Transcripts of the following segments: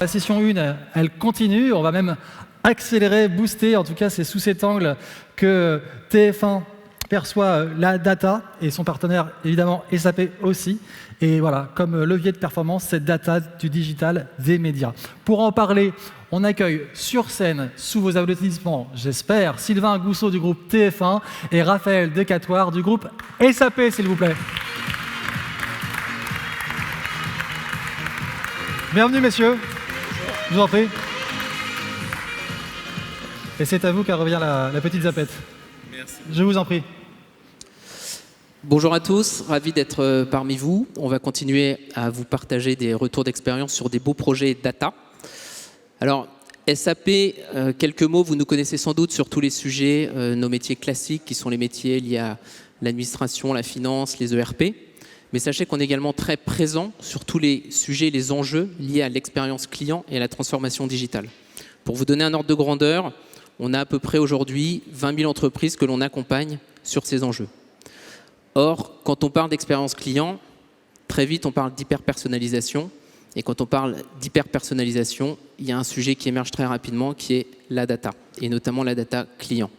La session 1, elle continue, on va même accélérer, booster, en tout cas c'est sous cet angle que TF1 perçoit la data et son partenaire évidemment SAP aussi. Et voilà, comme levier de performance, cette data du digital des médias. Pour en parler, on accueille sur scène, sous vos applaudissements, j'espère, Sylvain Gousseau du groupe TF1 et Raphaël Decatoire du groupe SAP, s'il vous plaît. Bienvenue, messieurs. Je vous en prie. Et c'est à vous qu'à revient la petite zapette. Merci. Je vous en prie. Bonjour à tous, ravi d'être parmi vous. On va continuer à vous partager des retours d'expérience sur des beaux projets data. Alors, SAP, quelques mots, vous nous connaissez sans doute sur tous les sujets, nos métiers classiques qui sont les métiers liés à l'administration, la finance, les ERP. Mais sachez qu'on est également très présent sur tous les sujets, les enjeux liés à l'expérience client et à la transformation digitale. Pour vous donner un ordre de grandeur, on a à peu près aujourd'hui 20 000 entreprises que l'on accompagne sur ces enjeux. Or, quand on parle d'expérience client, très vite on parle d'hyper-personnalisation. Et quand on parle d'hyper-personnalisation, il y a un sujet qui émerge très rapidement qui est la data, et notamment la data client.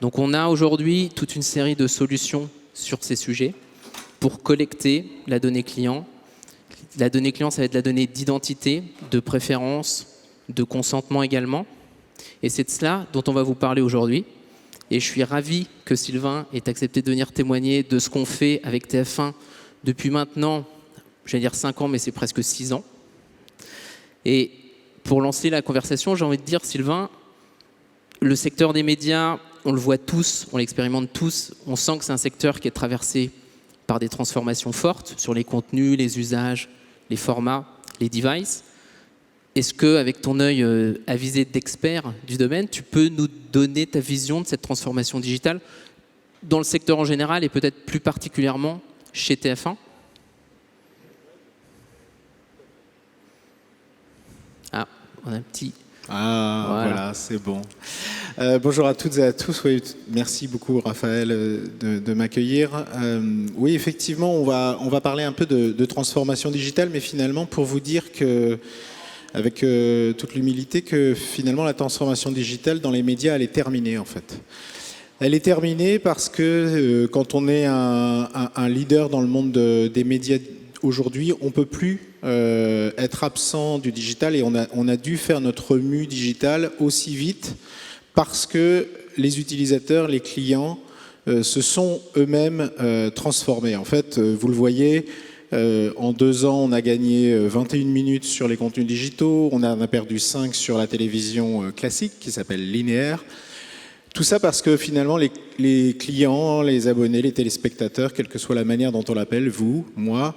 Donc on a aujourd'hui toute une série de solutions sur ces sujets pour collecter la donnée client. La donnée client, ça va être la donnée d'identité, de préférence, de consentement également. Et c'est de cela dont on va vous parler aujourd'hui. Et je suis ravi que Sylvain ait accepté de venir témoigner de ce qu'on fait avec TF1 depuis maintenant, j'allais dire 5 ans, mais c'est presque 6 ans. Et pour lancer la conversation, j'ai envie de dire, Sylvain, le secteur des médias, on le voit tous, on l'expérimente tous, on sent que c'est un secteur qui est traversé par des transformations fortes sur les contenus, les usages, les formats, les devices. Est-ce qu'avec ton œil avisé d'expert du domaine, tu peux nous donner ta vision de cette transformation digitale dans le secteur en général et peut-être plus particulièrement chez TF1 ? Ah, on a un petit... Ah, voilà, c'est bon. Bonjour à toutes et à tous. Oui, merci beaucoup, Raphaël, de m'accueillir. Oui, effectivement, on va parler un peu de transformation digitale, mais finalement, pour vous dire que, avec toute l'humilité, que finalement, la transformation digitale dans les médias, elle est terminée, en fait. Elle est terminée parce que quand on est un leader dans le monde des médias aujourd'hui, on ne peut plus être absent du digital et on a dû faire notre mue digital aussi vite parce que les utilisateurs, les clients se sont eux-mêmes transformés. En fait, vous le voyez, en 2 ans, on a gagné 21 minutes sur les contenus digitaux, on a perdu 5 sur la télévision classique qui s'appelle linéaire. Tout ça parce que finalement, les clients, les abonnés, les téléspectateurs, quelle que soit la manière dont on l'appelle, vous, moi,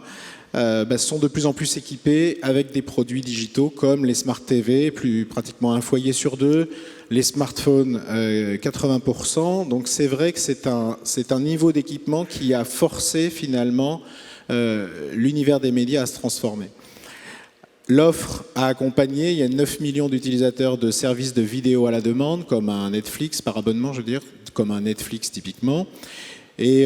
sont de plus en plus équipés avec des produits digitaux comme les Smart TV, pratiquement un foyer sur 2, les smartphones 80%. Donc c'est vrai que c'est un niveau d'équipement qui a forcé finalement l'univers des médias à se transformer. L'offre a accompagné, il y a 9 millions d'utilisateurs de services de vidéo à la demande, comme un Netflix par abonnement, je veux dire, comme un Netflix typiquement. Et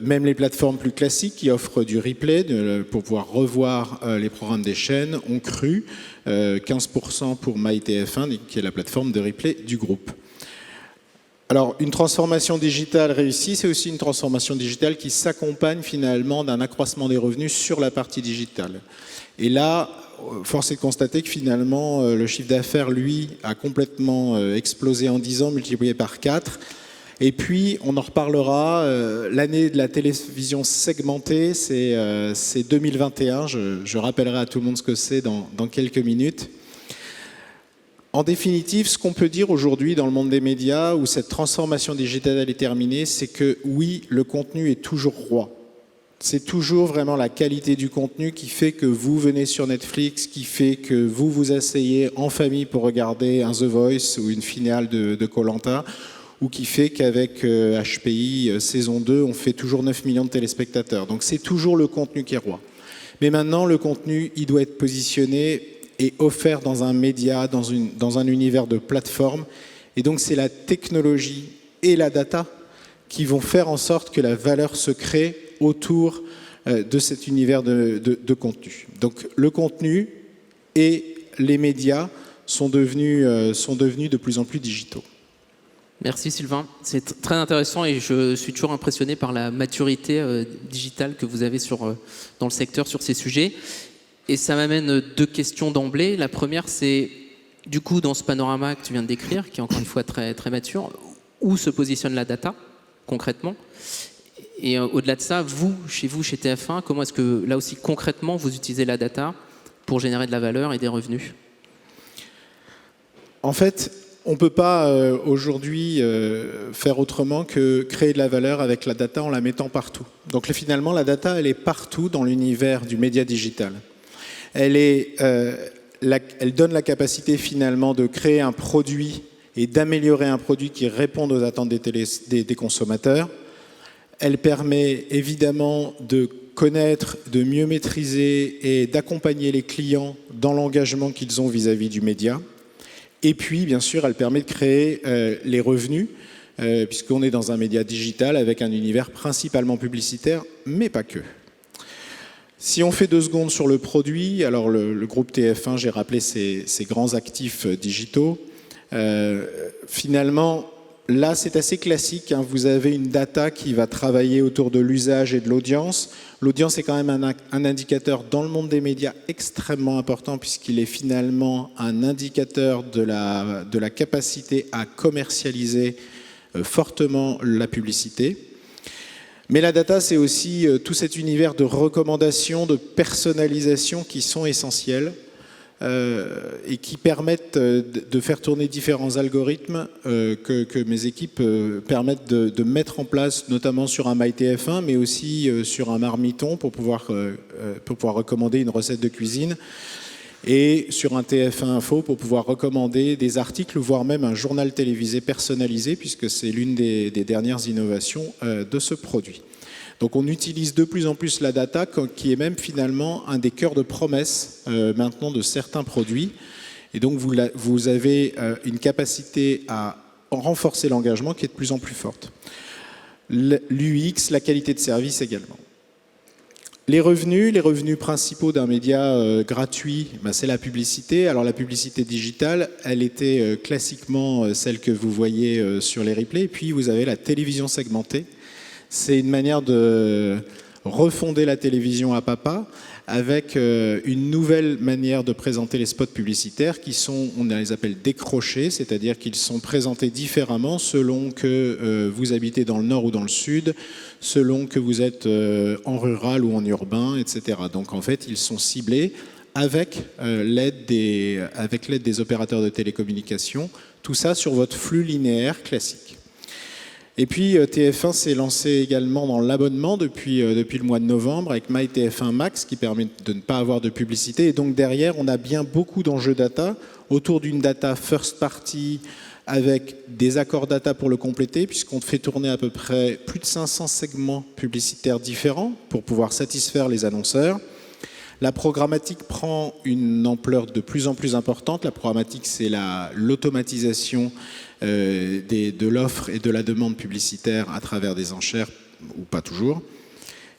même les plateformes plus classiques qui offrent du replay pour pouvoir revoir les programmes des chaînes ont cru, 15% pour MyTF1, qui est la plateforme de replay du groupe. Alors, une transformation digitale réussie, c'est aussi une transformation digitale qui s'accompagne finalement d'un accroissement des revenus sur la partie digitale. Et là, force est de constater que finalement, le chiffre d'affaires, lui, a complètement explosé en 10 ans, multiplié par 4. Et puis, on en reparlera, l'année de la télévision segmentée, c'est 2021. Je rappellerai à tout le monde ce que c'est dans quelques minutes. En définitive, ce qu'on peut dire aujourd'hui dans le monde des médias, où cette transformation digitale est terminée, c'est que oui, le contenu est toujours roi. C'est toujours vraiment la qualité du contenu qui fait que vous venez sur Netflix, qui fait que vous vous asseyez en famille pour regarder un The Voice ou une finale de Koh-Lanta, ou qui fait qu'avec HPI saison 2, on fait toujours 9 millions de téléspectateurs. Donc c'est toujours le contenu qui est roi. Mais maintenant, le contenu, il doit être positionné et offert dans un média, dans un univers de plateforme. Et donc c'est la technologie et la data qui vont faire en sorte que la valeur se crée autour de cet univers de contenu. Donc le contenu et les médias sont devenus de plus en plus digitaux. Merci Sylvain, c'est très intéressant et je suis toujours impressionné par la maturité digitale que vous avez dans le secteur sur ces sujets. Et ça m'amène 2 questions d'emblée. La première, c'est du coup dans ce panorama que tu viens de décrire, qui est encore une fois très, très mature, où se positionne la data concrètement? Et au-delà de ça, chez TF1, comment est-ce que là aussi concrètement vous utilisez la data pour générer de la valeur et des revenus? En fait, on ne peut pas aujourd'hui faire autrement que créer de la valeur avec la data en la mettant partout. Donc finalement, la data, elle est partout dans l'univers du média digital. Elle donne la capacité finalement de créer un produit et d'améliorer un produit qui réponde aux attentes des consommateurs. Elle permet évidemment de connaître, de mieux maîtriser et d'accompagner les clients dans l'engagement qu'ils ont vis-à-vis du média. Et puis, bien sûr, elle permet de créer les revenus, puisqu'on est dans un média digital avec un univers principalement publicitaire, mais pas que. Si on fait 2 secondes sur le produit, alors le groupe TF1, j'ai rappelé ses grands actifs digitaux. Finalement, là, c'est assez classique. Vous avez une data qui va travailler autour de l'usage et de l'audience. L'audience est quand même un indicateur dans le monde des médias extrêmement important puisqu'il est finalement un indicateur de la capacité à commercialiser fortement la publicité. Mais la data, c'est aussi tout cet univers de recommandations, de personnalisation qui sont essentiels. Et qui permettent de faire tourner différents algorithmes que mes équipes permettent de mettre en place, notamment sur un MyTF1, mais aussi sur un Marmiton pour pouvoir recommander une recette de cuisine, et sur un TF1 Info pour pouvoir recommander des articles, voire même un journal télévisé personnalisé, puisque c'est l'une des dernières innovations de ce produit. Donc on utilise de plus en plus la data, qui est même finalement un des cœurs de promesse maintenant de certains produits. Et donc vous avez une capacité à renforcer l'engagement qui est de plus en plus forte. L'UX, la qualité de service également. Les revenus principaux d'un média gratuit, c'est la publicité. Alors la publicité digitale, elle était classiquement celle que vous voyez sur les replays. Et puis vous avez la télévision segmentée. C'est une manière de refonder la télévision à papa avec une nouvelle manière de présenter les spots publicitaires qui sont, on les appelle décrochés, c'est-à-dire qu'ils sont présentés différemment selon que vous habitez dans le nord ou dans le sud, selon que vous êtes en rural ou en urbain, etc. Donc en fait, ils sont ciblés avec l'aide des opérateurs de télécommunications, tout ça sur votre flux linéaire classique. Et puis TF1 s'est lancé également dans l'abonnement depuis le mois de novembre avec MyTF1 Max qui permet de ne pas avoir de publicité. Et donc derrière, on a bien beaucoup d'enjeux data autour d'une data first party avec des accords data pour le compléter puisqu'on fait tourner à peu près plus de 500 segments publicitaires différents pour pouvoir satisfaire les annonceurs. La programmatique prend une ampleur de plus en plus importante. La programmatique, c'est l'automatisation de l'offre et de la demande publicitaire à travers des enchères, ou pas toujours.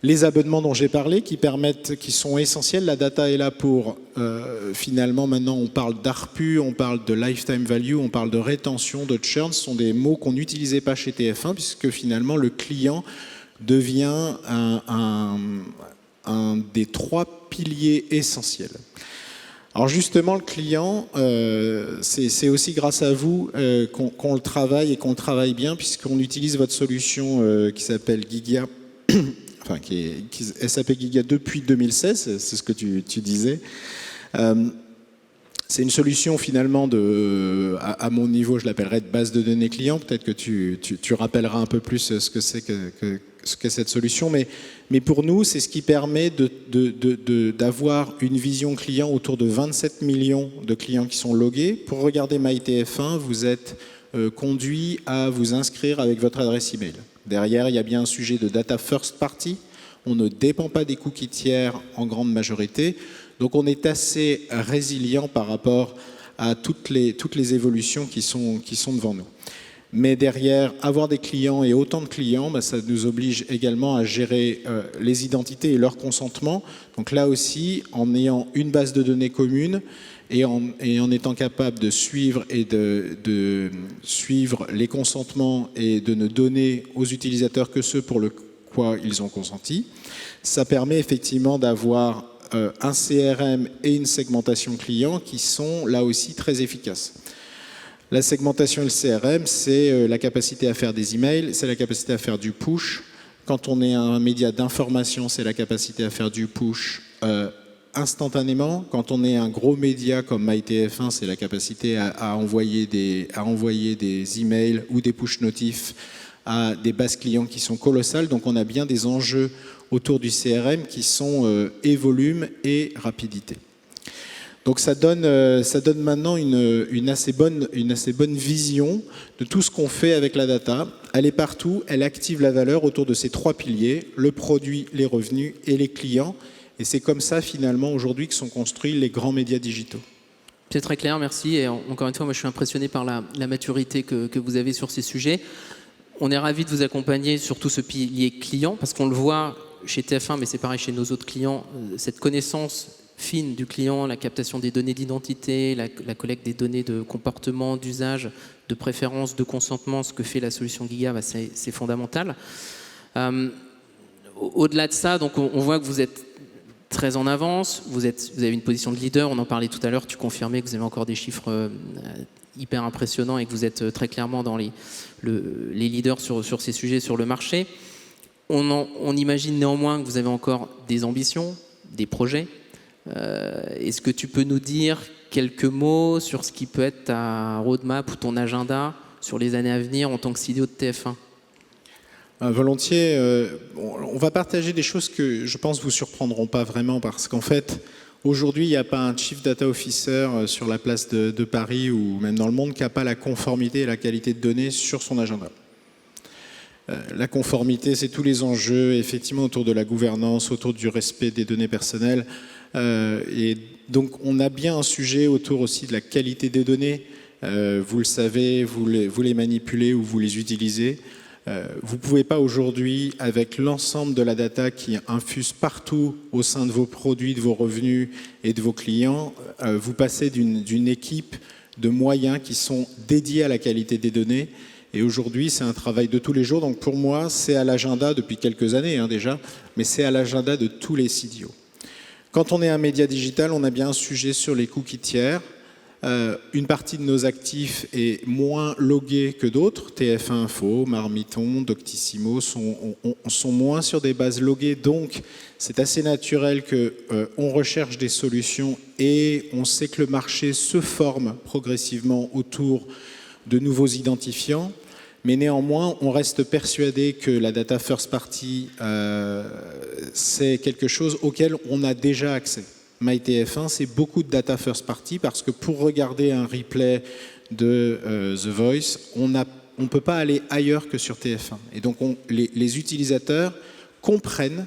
Les abonnements dont j'ai parlé, qui sont essentiels. La data est là pour, finalement, maintenant, on parle d'ARPU, on parle de lifetime value, on parle de rétention, de churn. Ce sont des mots qu'on n'utilisait pas chez TF1, puisque finalement, le client devient un des 3 piliers essentiels. Alors justement, le client, c'est aussi grâce à vous qu'on le travaille et qu'on le travaille bien, puisqu'on utilise votre solution qui s'appelle Giga, enfin qui SAP Giga depuis 2016, c'est ce que tu disais. C'est une solution finalement à mon niveau, je l'appellerais de base de données client. Peut-être que tu rappelleras un peu plus ce que c'est que cette solution. Mais pour nous, c'est ce qui permet d'avoir une vision client autour de 27 millions de clients qui sont logués. Pour regarder MyTF1, vous êtes conduit à vous inscrire avec votre adresse email. Derrière, il y a bien un sujet de data first party. On ne dépend pas des cookies tiers en grande majorité. Donc on est assez résilient par rapport à toutes les évolutions qui sont devant nous. Mais derrière, avoir des clients et autant de clients, ça nous oblige également à gérer les identités et leur consentement. Donc là aussi, en ayant une base de données commune et en étant capable de suivre suivre les consentements et de ne donner aux utilisateurs que ceux pour le quoi ils ont consenti, ça permet effectivement d'avoir un CRM et une segmentation client qui sont là aussi très efficaces. La segmentation et le CRM, c'est la capacité à faire des emails, c'est la capacité à faire du push. Quand on est un média d'information, c'est la capacité à faire du push instantanément. Quand on est un gros média comme MyTF1, c'est la capacité à envoyer des emails ou des push notifs à des bases clients qui sont colossales. Donc on a bien des enjeux autour du CRM qui sont et volume et rapidité. Donc ça donne maintenant une assez bonne vision de tout ce qu'on fait avec la data. Elle est partout, elle active la valeur autour de ces 3 piliers, le produit, les revenus et les clients. Et c'est comme ça finalement aujourd'hui que sont construits les grands médias digitaux. C'est très clair, merci. Et encore une fois, moi je suis impressionné par la maturité que vous avez sur ces sujets. On est ravis de vous accompagner sur tout ce pilier client, parce qu'on le voit chez TF1, mais c'est pareil chez nos autres clients, cette connaissance fine du client, la captation des données d'identité, la collecte des données de comportement, d'usage, de préférence, de consentement, ce que fait la solution Giga, c'est fondamental. Au-delà de ça, donc on voit que vous êtes très en avance, vous avez une position de leader, on en parlait tout à l'heure, tu confirmais que vous avez encore des chiffres hyper impressionnants et que vous êtes très clairement dans les leaders sur ces sujets sur le marché. On imagine néanmoins que vous avez encore des ambitions, des projets. Est-ce que tu peux nous dire quelques mots sur ce qui peut être ta roadmap ou ton agenda sur les années à venir en tant que CDO de TF1 ? Volontiers. On va partager des choses que je pense vous surprendront pas vraiment, parce qu'en fait, aujourd'hui, il n'y a pas un Chief Data Officer sur la place de Paris ou même dans le monde qui n'a pas la conformité et la qualité de données sur son agenda. La conformité, c'est tous les enjeux, effectivement, autour de la gouvernance, autour du respect des données personnelles. Et donc, on a bien un sujet autour aussi de la qualité des données. Vous le savez, vous les manipulez ou vous les utilisez. Vous ne pouvez pas aujourd'hui, avec l'ensemble de la data qui infuse partout au sein de vos produits, de vos revenus et de vos clients, vous passer d'une équipe de moyens qui sont dédiés à la qualité des données. Et aujourd'hui, c'est un travail de tous les jours. Donc pour moi, c'est à l'agenda depuis quelques années déjà, mais c'est à l'agenda de tous les CDO. Quand on est un média digital, on a bien un sujet sur les cookies tiers. Une partie de nos actifs est moins loguée que d'autres. TF1 Info, Marmiton, Doctissimo sont moins sur des bases loguées. Donc, c'est assez naturel qu'on recherche des solutions et on sait que le marché se forme progressivement autour de nouveaux identifiants. Mais néanmoins, on reste persuadé que la data first party, c'est quelque chose auquel on a déjà accès. MyTF1, c'est beaucoup de data first party parce que pour regarder un replay de The Voice, on ne peut pas aller ailleurs que sur TF1. Et donc, les utilisateurs comprennent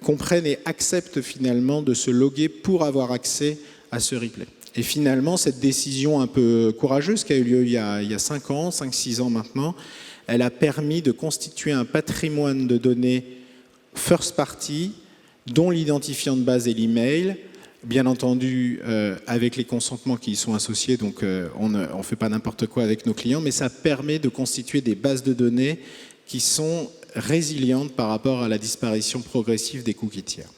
comprennent et acceptent finalement de se loguer pour avoir accès à ce replay. Et finalement, cette décision un peu courageuse qui a eu lieu il y a 5-6 ans maintenant, elle a permis de constituer un patrimoine de données first party, dont l'identifiant de base est l'email, bien entendu avec les consentements qui y sont associés, donc on ne fait pas n'importe quoi avec nos clients, mais ça permet de constituer des bases de données qui sont résilientes par rapport à la disparition progressive des cookies tiers.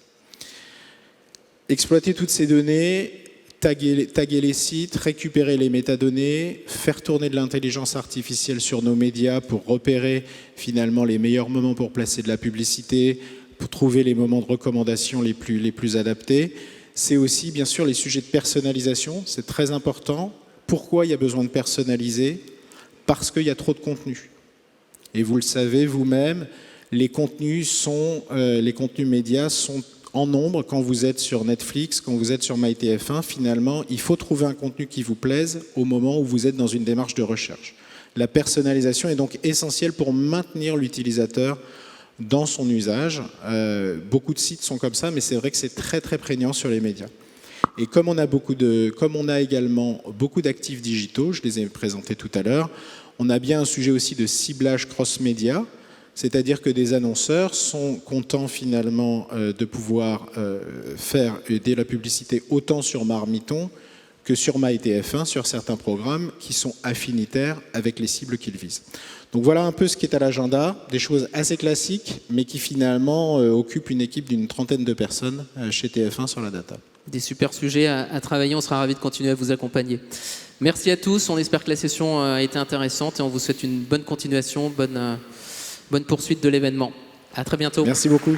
Exploiter toutes ces données, taguer les sites, récupérer les métadonnées, faire tourner de l'intelligence artificielle sur nos médias pour repérer finalement les meilleurs moments pour placer de la publicité, pour trouver les moments de recommandation les plus adaptés. C'est aussi bien sûr les sujets de personnalisation, c'est très important. Pourquoi il y a besoin de personnaliser ? Parce qu'il y a trop de contenu. Et vous le savez vous-même, les contenus médias sont en nombre. Quand vous êtes sur Netflix, quand vous êtes sur MyTF1, finalement, il faut trouver un contenu qui vous plaise au moment où vous êtes dans une démarche de recherche. La personnalisation est donc essentielle pour maintenir l'utilisateur dans son usage. Beaucoup de sites sont comme ça, mais c'est vrai que c'est très très prégnant sur les médias. Et comme on a également beaucoup d'actifs digitaux, je les ai présentés tout à l'heure, on a bien un sujet aussi de ciblage cross-média, c'est-à-dire que des annonceurs sont contents finalement de pouvoir faire de la publicité autant sur Marmiton que sur MyTF1, sur certains programmes qui sont affinitaires avec les cibles qu'ils visent. Donc voilà un peu ce qui est à l'agenda, des choses assez classiques, mais qui finalement occupent une équipe d'une 30aine de personnes chez TF1 sur la data. Des super sujets à travailler, on sera ravis de continuer à vous accompagner. Merci à tous, on espère que la session a été intéressante et on vous souhaite une bonne continuation, bonne poursuite de l'événement. À très bientôt. Merci beaucoup.